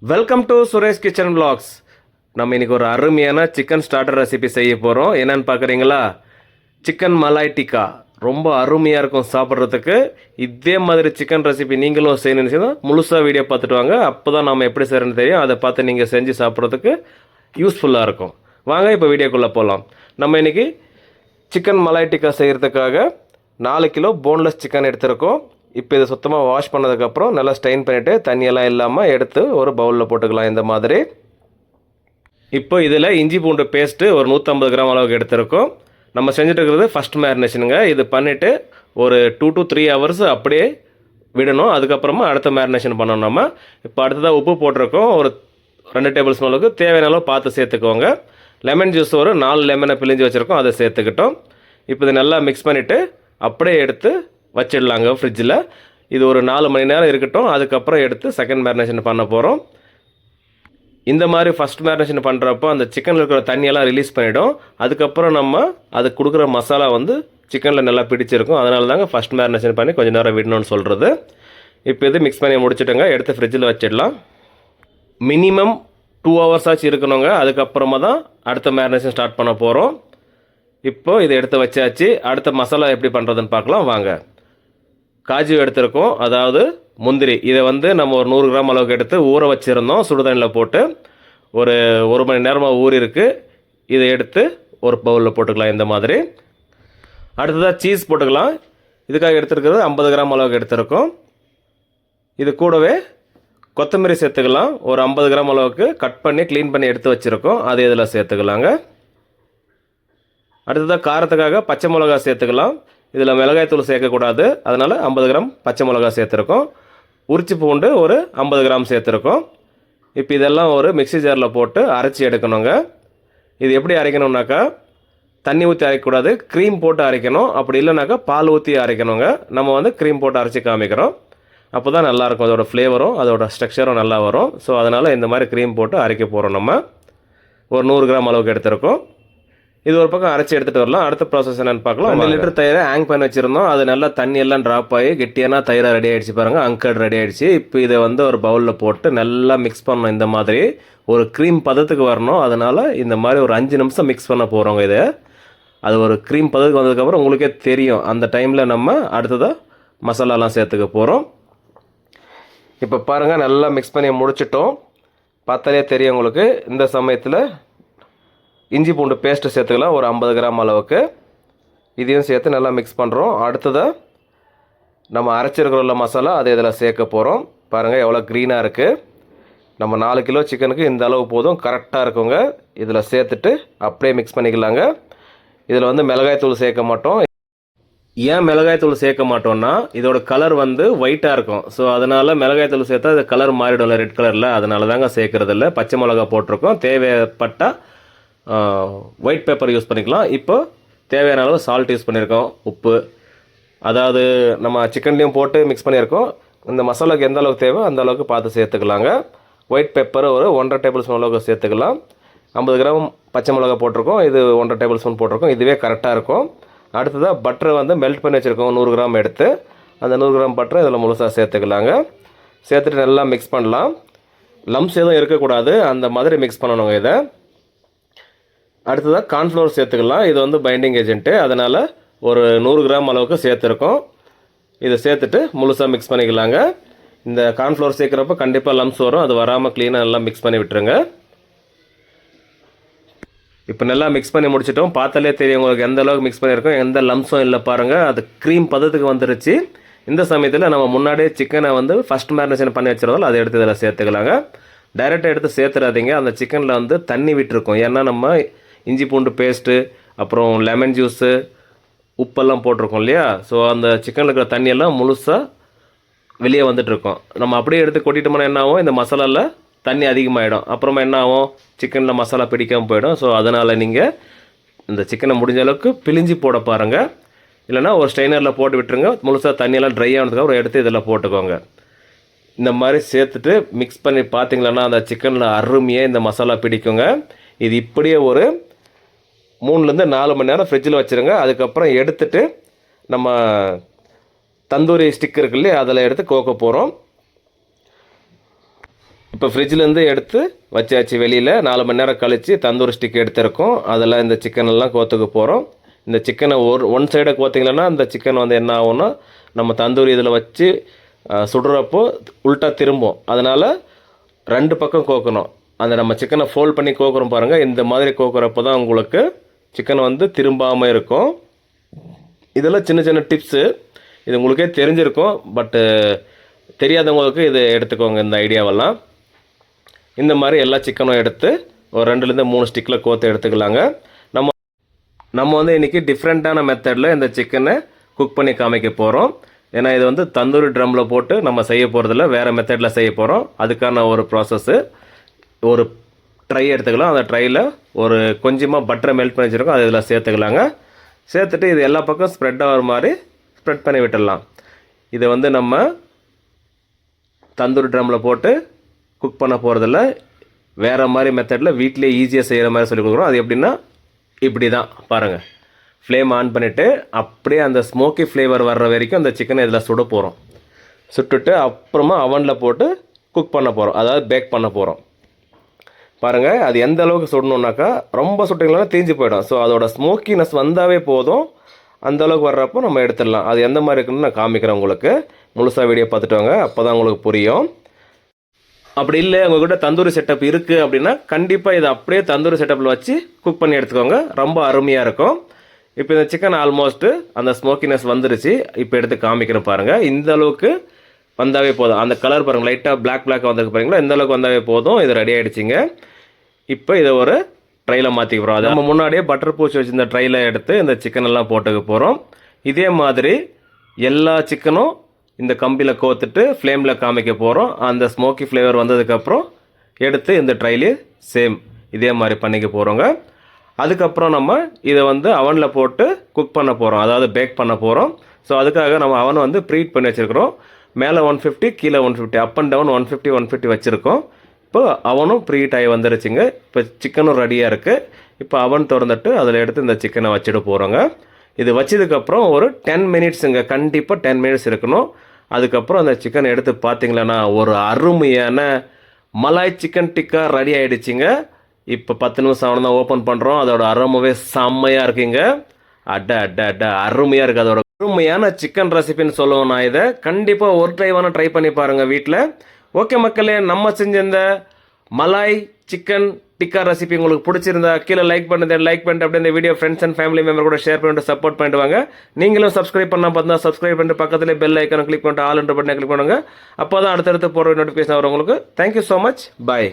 Welcome to Suresh kitchen vlogs. நம்ம இன்னைக்கு ஒரு அருமையான சிக்கன் ஸ்டார்டர் ரெசிபி செய்ய போகிறோம். என்னன்னு பார்க்குறீங்களா? சிக்கன் மலாய் டிக்கா ரொம்ப அருமையாக இருக்கும் சாப்பிட்றதுக்கு. இதே மாதிரி சிக்கன் ரெசிபி நீங்களும் செய்யணும்னு சொன்னால் முழுசாக வீடியோ பார்த்துட்டு வாங்க. அப்போ தான் நம்ம எப்படி செய்யணும்னு தெரியும். அதை பார்த்து நீங்கள் செஞ்சு சாப்பிட்றதுக்கு யூஸ்ஃபுல்லாக இருக்கும். வாங்க இப்போ வீடியோக்குள்ளே போகலாம். நம்ம இன்றைக்கி சிக்கன் மலாய் டிக்கா செய்கிறதுக்காக 4 கிலோ போன்லெஸ் சிக்கன் எடுத்திருக்கோம். இப்போ இதை சுத்தமாக வாஷ் பண்ணதுக்கப்புறம் நல்லா ஸ்ட்ரெயின் பண்ணிவிட்டு தண்ணியெல்லாம் இல்லாமல் எடுத்து ஒரு பவுலில் போட்டுக்கலாம் இந்த மாதிரி. இப்போ இதில் இஞ்சி பூண்டு பேஸ்ட்டு ஒரு 150 கிராம் அளவுக்கு எடுத்திருக்கோம். நம்ம செஞ்சுட்டு இருக்கிறது ஃபஸ்ட் மேரினேஷனுங்க. இது பண்ணிவிட்டு ஒரு 2 to 3 ஹவர்ஸ் அப்படியே விடணும். அதுக்கப்புறமா அடுத்த மேரினேஷன் பண்ணணும். நம்ம இப்போ அடுத்ததாக உப்பு போட்டிருக்கோம். ஒரு 2 டேபிள் ஸ்பூன் அளவுக்கு தேவையான அளவு பார்த்து சேர்த்துக்கோங்க. லெமன் ஜூஸ் ஒரு 4 லெமனை பிழிஞ்சு வச்சுருக்கோம், அதை சேர்த்துக்கிட்டோம். இப்போ இதை நல்லா மிக்ஸ் பண்ணிவிட்டு அப்படியே எடுத்து வச்சிடலாங்க ஃப்ரிட்ஜில். இது ஒரு 4 மணி நேரம் இருக்கட்டும். அதுக்கப்புறம் எடுத்து செகண்ட் மேரினேஷன் பண்ண போகிறோம். இந்த மாதிரி ஃபஸ்ட் மேரினேஷன் பண்ணுறப்போ அந்த சிக்கனில் இருக்கிற தண்ணியெல்லாம் ரிலீஸ் பண்ணிவிடும். அதுக்கப்புறம் நம்ம அது கொடுக்குற மசாலா சிக்கனில் நல்லா பிடிச்சிருக்கும். அதனால தாங்க ஃபஸ்ட் மேரினேஷன் பண்ணி கொஞ்சம் நேரம் விடணும்னு சொல்கிறது. இப்போ இது மிக்ஸ் பண்ணி முடிச்சுட்டுங்க எடுத்து ஃப்ரிட்ஜில் வச்சிடலாம். மினிமம் 2 ஹவர்ஸ் ஆச்சு இருக்கணுங்க. அதுக்கப்புறமா தான் அடுத்த மேரினேஷன் ஸ்டார்ட் பண்ண போகிறோம். இப்போது இதை எடுத்து வச்சாச்சு. அடுத்த மசாலா எப்படி பண்ணுறதுன்னு பார்க்கலாம் வாங்க. காஜு எடுத்திருக்கோம், அதாவது முந்திரி. இதை நம்ம ஒரு 100 கிராம் அளவுக்கு எடுத்து ஊற வச்சுருந்தோம் சுடுதண்ணியில் போட்டு. ஒரு 1 மணி நேரமாக ஊறிருக்கு. இதை எடுத்து ஒரு பவுலில் போட்டுக்கலாம் இந்த மாதிரி. அடுத்ததாக சீஸ் போட்டுக்கலாம். இதுக்காக எடுத்துருக்கிறது 50 கிராம் அளவுக்கு எடுத்திருக்கோம். இது கூடவே கொத்தமல்லி சேர்த்துக்கலாம். ஒரு 50 கிராம் அளவுக்கு கட் பண்ணி க்ளீன் பண்ணி எடுத்து வச்சுருக்கோம், அது இதில் சேர்த்துக்கலாங்க. அடுத்ததாக காரத்துக்காக பச்சை மிளகா சேர்த்துக்கலாம். இதில் மிளகாய்த்தூள் சேர்க்கக்கூடாது, அதனால் 50 கிராம் பச்சை மிளகா சேர்த்துருக்கோம். உரிச்சி பூண்டு ஒரு 50 கிராம் சேர்த்துருக்கோம். இப்போ இதெல்லாம் ஒரு மிக்ஸி ஜாரில் போட்டு அரைச்சி எடுக்கணுங்க. இது எப்படி அரைக்கணும்னாக்கா தண்ணி ஊற்றி அரைக்கக்கூடாது, க்ரீம் போட்டு அரைக்கணும். அப்படி இல்லைனாக்கா பால் ஊற்றி அரைக்கணுங்க. நம்ம க்ரீம் போட்டு அரைச்சி காமிக்கிறோம். அப்போ தான் நல்லாயிருக்கும், அதோட ஃப்ளேவரும் அதோட ஸ்ட்ரக்சரும் நல்லா வரும். ஸோ அதனால் இந்த மாதிரி க்ரீம் போட்டு அரைக்க போகிறோம். நம்ம ஒரு 100 கிராம் அளவுக்கு எடுத்திருக்கோம். இது ஒரு பக்கம் அரைச்சி எடுத்துகிட்டு வரலாம். அடுத்த ப்ராசஸ் என்னென்னு பார்க்கலாம். 2 லிட்டர் தயிரை ஹேங் பண்ணி வச்சுருந்தோம். அது நல்லா தண்ணி எல்லாம் ட்ராப் ஆகி கெட்டியான தயிராக ரெடி ஆகிடுச்சு பாருங்கள். அங்கர்ட் ரெடி ஆகிடுச்சு. இப்போ இதை ஒரு பவுலில் போட்டு நல்லா மிக்ஸ் பண்ணணும். இந்த மாதிரி ஒரு க்ரீம் பதத்துக்கு வரணும். அதனால் இந்த மாதிரி ஒரு 5 நிமிஷம் மிக்ஸ் பண்ண போகிறோங்க. இதை அது ஒரு க்ரீம் பதத்துக்கு வந்ததுக்கப்புறம் உங்களுக்கே தெரியும். அந்த டைமில் நம்ம அடுத்ததாக மசாலாலாம் சேர்த்துக்க போகிறோம். இப்போ பாருங்கள் நல்லா மிக்ஸ் பண்ணி முடிச்சிட்டோம். பார்த்தாலே தெரியும் உங்களுக்கு. இந்த சமயத்தில் இஞ்சி பூண்டு பேஸ்ட்டு சேர்த்துக்கலாம் ஒரு 50 கிராம் அளவுக்கு. இதையும் சேர்த்து நல்லா மிக்ஸ் பண்ணுறோம். அடுத்ததாக நம்ம அரைச்சிருக்கிற மசாலா அதை இதில் சேர்க்க போகிறோம். பாருங்கள் எவ்வளோ க்ரீனாக இருக்குது. நம்ம 4 கிலோ சிக்கனுக்கு இந்த அளவு போதும், கரெக்டாக இருக்குங்க. இதில் சேர்த்துட்டு அப்படியே மிக்ஸ் பண்ணிக்கலாங்க. இதில் மிளகாய்த்தூள் சேர்க்க மாட்டோம். ஏன் மிளகாய்த்தூள் சேர்க்க மாட்டோம்னா இதோட கலர் ஒயிட்டாக இருக்கும். ஸோ அதனால் மிளகாய்த்தூள் சேர்த்தா அது கலர் மாறிடும்ல, ரெட் கலரில். அதனால தாங்க சேர்க்குறது இல்லை. பச்சை மிளகா போட்டிருக்கோம். தேவைப்பட்டால் ஒயிட் பேப்பர் யூஸ் பண்ணிக்கலாம். இப்போ தேவையான அளவு சால்ட் யூஸ் பண்ணியிருக்கோம், உப்பு. அதாவது நம்ம சிக்கன்லேயும் போட்டு மிக்ஸ் பண்ணியிருக்கோம். இந்த மசாலாவுக்கு எந்த அளவுக்கு தேவை அந்த அளவுக்கு பார்த்து சேர்த்துக்கலாங்க. ஒயிட் பேப்பர் ஒரு 1.5 டேபிள் ஸ்பூன் அளவுக்கு சேர்த்துக்கலாம். 50 கிராம் பச்சை மிளகா போட்டிருக்கோம். இது 1.5 டேபிள் ஸ்பூன் போட்டிருக்கோம். இதுவே கரெக்டாக இருக்கும். அடுத்ததாக பட்டரை மெல்ட் பண்ணி வச்சுருக்கோம் 100 கிராம் எடுத்து. அந்த 100 கிராம் பட்டரை இதில் முழுசாக சேர்த்துக்கலாங்க. சேர்த்துட்டு நல்லா மிக்ஸ் பண்ணலாம். லம்ஸ் எதுவும் இருக்கக்கூடாது, அந்த மாதிரி மிக்ஸ் பண்ணணுங்க இதை. அடுத்ததாக கார்ன்ஃப்ளவர் சேர்த்துக்கலாம். இது பைண்டிங் ஏஜென்ட்டு, அதனால் ஒரு 100 கிராம் அளவுக்கு சேர்த்துருக்கோம். இதை சேர்த்துட்டு முழுசாக மிக்ஸ் பண்ணிக்கலாங்க. இந்த கார்ன்ஃப்ளவர் சேர்க்குறப்ப கண்டிப்பாக லம்ஸ் வரும், அது வராமல் க்ளீனாக நல்லா மிக்ஸ் பண்ணி விட்டுருங்க. இப்போ நல்லா மிக்ஸ் பண்ணி முடிச்சிட்டோம். பார்த்தாலே தெரியும் உங்களுக்கு எந்த அளவுக்கு மிக்ஸ் பண்ணியிருக்கோம், எந்த லம்ஸும் இல்லை பாருங்கள். அது க்ரீம் பதத்துக்கு வந்துருச்சு. இந்த சமயத்தில் நம்ம முன்னாடியே சிக்கனை ஃபஸ்ட் மேரினேஷன் பண்ணி வச்சுருந்தாலும் அதை எடுத்து இதில் சேர்த்துக்கலாங்க. டைரெக்டாக எடுத்து சேர்த்துறாதீங்க. அந்த சிக்கனில் தண்ணி விட்டுருக்கும். ஏன்னா நம்ம இஞ்சி பூண்டு பேஸ்ட்டு, அப்புறம் லெமன் ஜூஸு, உப்பெல்லாம் போட்டிருக்கோம் இல்லையா. ஸோ அந்த சிக்கனில் இருக்கிற தண்ணியெல்லாம் முழுசாக வெளியே வந்துட்டுருக்கோம். நம்ம அப்படியே எடுத்து கொட்டிட்டோம்னா என்ன ஆகும், இந்த மசாலாவில் தண்ணி அதிகமாகிடும். அப்புறமா என்ன ஆகும், சிக்கனில் மசாலா பிடிக்காமல் போயிடும். ஸோ அதனால் நீங்கள் இந்த சிக்கனை முடிஞ்ச அளவுக்கு பிழிஞ்சி போட பாருங்கள். இல்லைனா ஒரு ஸ்ட்ரெயினரில் போட்டு விட்டுருங்க. முழுசாக தண்ணியெல்லாம் ட்ரை ஆனதுக்கப்புறம் எடுத்து இதில் போட்டுக்கோங்க. இந்த மாதிரி சேர்த்துட்டு மிக்ஸ் பண்ணி பார்த்தீங்களன்னா அந்த சிக்கனில் அருமையாக இந்த மசாலா பிடிக்குங்க. இது இப்படியே ஒரு 3 to 4 மணி நேரம் ஃப்ரிட்ஜில் வச்சுருங்க. அதுக்கப்புறம் எடுத்துகிட்டு நம்ம தந்தூரி ஸ்டிக் இருக்கு இல்லையா, அதில் எடுத்து கோக்க போகிறோம். இப்போ ஃப்ரிட்ஜிலேருந்து எடுத்து வச்சாச்சு வெளியில். 4 மணி நேரம் கழித்து தந்தூரி ஸ்டிக் எடுத்திருக்கோம். அதெல்லாம் இந்த சிக்கனெல்லாம் கோத்துக்க போகிறோம். இந்த சிக்கனை ஒன் சைடை கோத்திங்களன்னா அந்த சிக்கன் வந்து என்ன ஆகும்னா நம்ம தந்தூரி இதில் வச்சு சுடுறப்போ உல்ட்டா திரும்பும். அதனால் 2 பக்கம் கோக்கணும். அந்த நம்ம சிக்கனை ஃபோல்ட் பண்ணி கோக்குறோம் பாருங்கள். இந்த மாதிரி கோக்குறப்போ தான் உங்களுக்கு சிக்கன் வந்து திரும்பாமல் இருக்கும். இதெல்லாம் சின்ன சின்ன டிப்ஸு. இது உங்களுக்கே தெரிஞ்சிருக்கும். பட்டு தெரியாதவங்களுக்கு இது எடுத்துக்கோங்க இந்த ஐடியாவெல்லாம். இந்த மாதிரி எல்லா சிக்கனும் எடுத்து ஒரு 2லேருந்து 3 ஸ்டிக்கில் கோத்து எடுத்துக்கலாங்க. நம்ம வந்து இன்றைக்கி டிஃப்ரெண்ட்டான மெத்தடில் இந்த சிக்கனை குக் பண்ணி காமிக்க போகிறோம். ஏன்னா இது வந்து தந்தூரி ட்ரம்மில் போட்டு நம்ம செய்ய போகிறதில்ல, வேறு மெத்தடில் செய்ய போகிறோம். அதுக்கான ஒரு ப்ராசஸ்ஸு. ஒரு ட்ரை எடுத்துக்கலாம். அந்த ட்ரையில் ஒரு கொஞ்சமாக பட்டரை மெல்ட் பண்ணி வச்சுருக்கோம். அது இதில் சேர்த்துக்கலாங்க. சேர்த்துட்டு இது எல்லா பக்கம் ஸ்ப்ரெட் ஆகிற மாதிரி ஸ்ப்ரெட் பண்ணி விட்டுடலாம். இதை வந்து நம்ம தந்தூரி ட்ரம்மில் போட்டு குக் பண்ண போகிறதில்ல, வேறு மாதிரி மெத்தடில் வீட்டிலே ஈஸியாக செய்கிற மாதிரி சொல்லி கொடுக்குறோம். அது எப்படின்னா இப்படி தான் பாருங்கள். ஃப்ளேம் ஆன் பண்ணிவிட்டு அப்படியே அந்த ஸ்மோக்கி ஃப்ளேவர் வர்ற வரைக்கும் அந்த சிக்கனை இதில் சுட போகிறோம். சுட்டுட்டு அப்புறமா அவனில் போட்டு குக் பண்ண போகிறோம், அதாவது பேக் பண்ண போகிறோம். பாருங்கள், அது எந்த அளவுக்கு சுடணுன்னாக்கா ரொம்ப சுட்டிங்கன்னா தீஞ்சு போயிடும். ஸோ அதோட ஸ்மோக்கினஸ் வந்தாவே போதும். அந்த அளவுக்கு வர்றப்போ நம்ம எடுத்துடலாம். அது எந்த மாதிரி இருக்குன்னு நான் காமிக்கிறேன் உங்களுக்கு. முழுசாக வீடியோ பார்த்துட்டு வாங்க, அப்போ தான் உங்களுக்கு புரியும். அப்படி இல்லை உங்கள்கிட்ட தந்தூரி செட்டப் இருக்குது அப்படின்னா கண்டிப்பாக இதை அப்படியே தந்தூரி செட்டப்பில் வச்சு குக் பண்ணி எடுத்துக்கோங்க. ரொம்ப அருமையாக இருக்கும். இப்போ இந்த சிக்கன் ஆல்மோஸ்ட்டு அந்த ஸ்மோக்கினஸ் வந்துருச்சு. இப்போ எடுத்து காமிக்கிறேன் பாருங்கள். இந்த அளவுக்கு வந்தாவே போதும். அந்த கலர் பாருங்கள், லைட்டாக பிளாக் வந்திருக்கு பாருங்களா. இந்த அளவுக்கு வந்தாவே போதும். இது ரெடி ஆகிடுச்சிங்க. இப்போ இதை ஒரு ட்ரையில் மாற்றிக்க போகிறோம். அது நம்ம முன்னாடியே பட்டர் பூச்சி வச்சு இந்த ட்ரையில் எடுத்து இந்த சிக்கன் எல்லாம் போட்டுக்க போகிறோம். இதே மாதிரி எல்லா சிக்கனும் இந்த கம்பியில் கோத்துட்டு ஃப்ளேமில் காமிக்க போகிறோம். அந்த ஸ்மோக்கி ஃப்ளேவர் வந்ததுக்கப்புறம் எடுத்து இந்த ட்ரைலே சேம் இதே மாதிரி பண்ணிக்க போகிறோங்க. அதுக்கப்புறம் நம்ம இதை வந்து அவனில் போட்டு குக் பண்ண போகிறோம், அதாவது பேக் பண்ண போகிறோம். ஸோ அதுக்காக நம்ம அவனை வந்து ப்ரீட் பண்ணி வச்சுருக்கிறோம். மேலே 150, கீழே 150, அப் அண்ட் டவுன் 150 வச்சுருக்கோம். இப்போ அவனும் ப்ரீட் ஆகி வந்துருச்சுங்க. இப்போ சிக்கனும் ரெடியாக இருக்குது. இப்போ அவன் திறந்துட்டு அதில் எடுத்து இந்த சிக்கனை வச்சுட்டு போகிறோங்க. இது வச்சதுக்கப்புறம் ஒரு 10 மினிட்ஸுங்க, கண்டிப்பாக 10 மினிட்ஸ் இருக்கணும். அதுக்கப்புறம் அந்த சிக்கன் எடுத்து பார்த்தீங்களன்னா ஒரு அருமையான மலாய் சிக்கன் டிக்கா ரெடி ஆகிடுச்சிங்க. இப்போ 10 நிமிஷம் அவனை தான் ஓப்பன் பண்ணுறோம். அதோட அருமையே செம்மையாக இருக்குங்க. அட அருமையாக இருக்குது. அதோட அருமையான சிக்கன் ரெசிபின்னு சொல்லுவோம். நான் இதை கண்டிப்பாக ஒரு டைவான ட்ரை பண்ணி பாருங்கள் வீட்டில். ஓகே மக்களே, நம்ம செஞ்ச இந்த மலாய் சிக்கன் டிக்கா ரெசிபி உங்களுக்கு பிடிச்சிருந்தா கீழே லைக் பண்ணிட்டு அப்படியே இந்த video friends and family member கூட ஷேர் பண்ணிட்டு சப்போர்ட் பண்ணிட்டு வாங்க. நீங்களும் சப்ஸ்கிரைப் பண்ணால் பார்த்தா சப்ஸ்கிரைப் பண்ணிட்டு பக்கத்துல பெல் ஐக்கான கிளிக் பண்ணிட்டு ஆல் என்ற பட்டனை கிளிக் பண்ணுங்க. அப்போ தான் அடுத்தடுத்து போகிற நோட்டிஃபிகேஷன் வரும் உங்களுக்கு. Thank you so much. பாய்.